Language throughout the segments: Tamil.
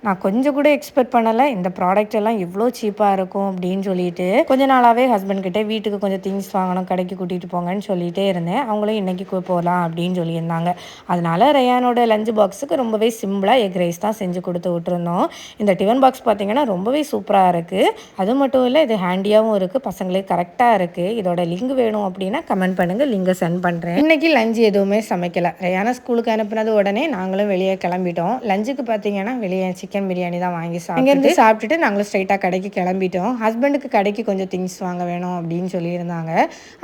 நான் கொஞ்சம் கூட எக்ஸ்பெக்ட் பண்ணலை இந்த ப்ராடக்ட் எல்லாம் இவ்வளோ சீப்பாக இருக்கும் அப்படின்னு சொல்லிட்டு. கொஞ்ச நாளாகவே ஹஸ்பண்ட் கிட்டே வீட்டுக்கு கொஞ்சம் திங்ஸ் வாங்கணும், கடைக்கு கூட்டிகிட்டு போங்கன்னு சொல்லிகிட்டே இருந்தேன். அவங்களும் இன்றைக்கி போகலாம் அப்படின்னு சொல்லியிருந்தாங்க. அதனால ரயானோட லஞ்ச் பாக்ஸுக்கு ரொம்பவே சிம்பிளாக எக் ரைஸ் தான் செஞ்சு கொடுத்து விட்டுருந்தோம். இந்த டிஃபன் பாக்ஸ் பார்த்திங்கன்னா ரொம்பவே சூப்பராக இருக்குது. அது மட்டும் இல்லை, இது ஹேண்டியாகவும் இருக்குது, பசங்களுக்கு கரெக்டாக இருக்குது. இதோட லிங்க் வேணும் அப்படின்னா கமெண்ட் பண்ணுங்கள், லிங்கை சென்ட் பண்ணுறேன். இன்றைக்கி லஞ்ச் எதுவுமே சமைக்கலை. ரயானா ஸ்கூலுக்கு அனுப்புனது உடனே நாங்களும் வெளியே கிளம்பிட்டோம். லஞ்சுக்கு பார்த்தீங்கன்னா வெளியே சிக்கன் பிரியாணி தான் வாங்கி இங்கேருந்து சாப்பிட்டுட்டு நாங்களும் ஸ்ட்ரைட்டாக கடைக்கு கிளம்பிட்டோம். ஹஸ்பண்டுக்கு கடைக்கு கொஞ்சம் திங்ஸ் வாங்க வேணும் அப்படின்னு சொல்லியிருந்தாங்க.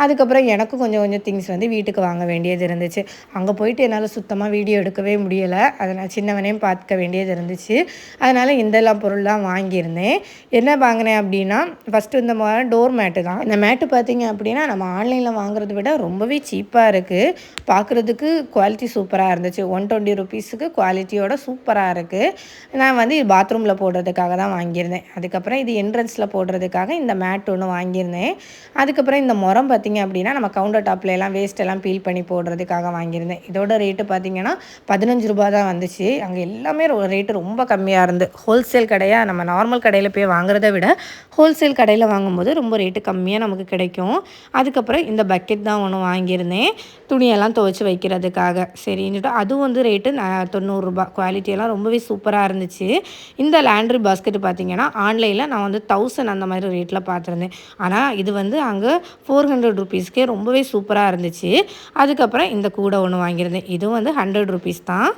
அதுக்கப்புறம் எனக்கும் கொஞ்சம் கொஞ்சம் திங்ஸ் வந்து வீட்டுக்கு வாங்க வேண்டியது இருந்துச்சு. அங்கே போயிட்டு என்னால் சுத்தமாக வீடியோ எடுக்கவே முடியலை. அதனால் சின்னவனையும் பார்த்துக்க வேண்டியது இருந்துச்சு. அதனால் இந்தெல்லாம் பொருள்லாம் வாங்கியிருந்தேன். என்ன வாங்கினேன் அப்படின்னா, ஃபஸ்ட்டு இந்த டோர் மேட்டு தான். இந்த மேட்டு பார்த்தீங்க அப்படின்னா நம்ம ஆன்லைனில் வாங்குறத விட ரொம்பவே சீப்பாக இருக்குது. பார்க்குறதுக்கு குவாலிட்டி சூப்பராக இருந்துச்சு. 120 ருபீஸுக்கு குவாலிட்டியோட சூப்பராக இருக்குது. நான் வந்து இது பாத்ரூமில் போடுறதுக்காக தான் வாங்கியிருந்தேன். அதுக்கப்புறம் இது என்ட்ரன்ஸில் போடுறதுக்காக இந்த மேட் ஒன்று வாங்கியிருந்தேன். அதுக்கப்புறம் இந்த முறம் பார்த்திங்க அப்படின்னா நம்ம கவுண்டர் டாப்லாம் வேஸ்ட்டெல்லாம் பீல் பண்ணி போடுறதுக்காக வாங்கியிருந்தேன். இதோட ரேட்டு பார்த்திங்கன்னா 15 ரூபா தான் வந்துச்சு. அங்கே எல்லாமே ரேட்டு ரொம்ப கம்மியாக இருந்து. ஹோல்சேல் கடையாக நம்ம நார்மல் கடையில் போய் வாங்குறத விட ஹோல்சேல் கடையில் வாங்கும்போது ரொம்ப ரேட்டு கம்மியாக நமக்கு கிடைக்கும். அதுக்கப்புறம் இந்த பக்கெட் தான் ஒன்று வாங்கியிருந்தேன், துணியெல்லாம் துவைச்சி வைக்கிறதுக்காக. சரின்னுட்டு அதுவும் வந்து ரேட்டு 90 ரூபா. குவாலிட்டியெல்லாம் ரொம்பவே சூப்பராக இருந்துச்சு. இந்த லாண்ட்ரி பாஸ்கெட் பார்த்திங்கன்னா ஆன்லைனில் நான் வந்து 1000 அந்த மாதிரி ரேட்டில் பார்த்துருந்தேன். ஆனால் இது வந்து அங்கே 400 ருபீஸ்க்கே ரொம்பவே சூப்பராக இருந்துச்சு. அதுக்கப்புறம் இந்த கூடை ஒன்று வாங்கியிருந்தேன். இதுவும் வந்து 100 ருபீஸ் தான்.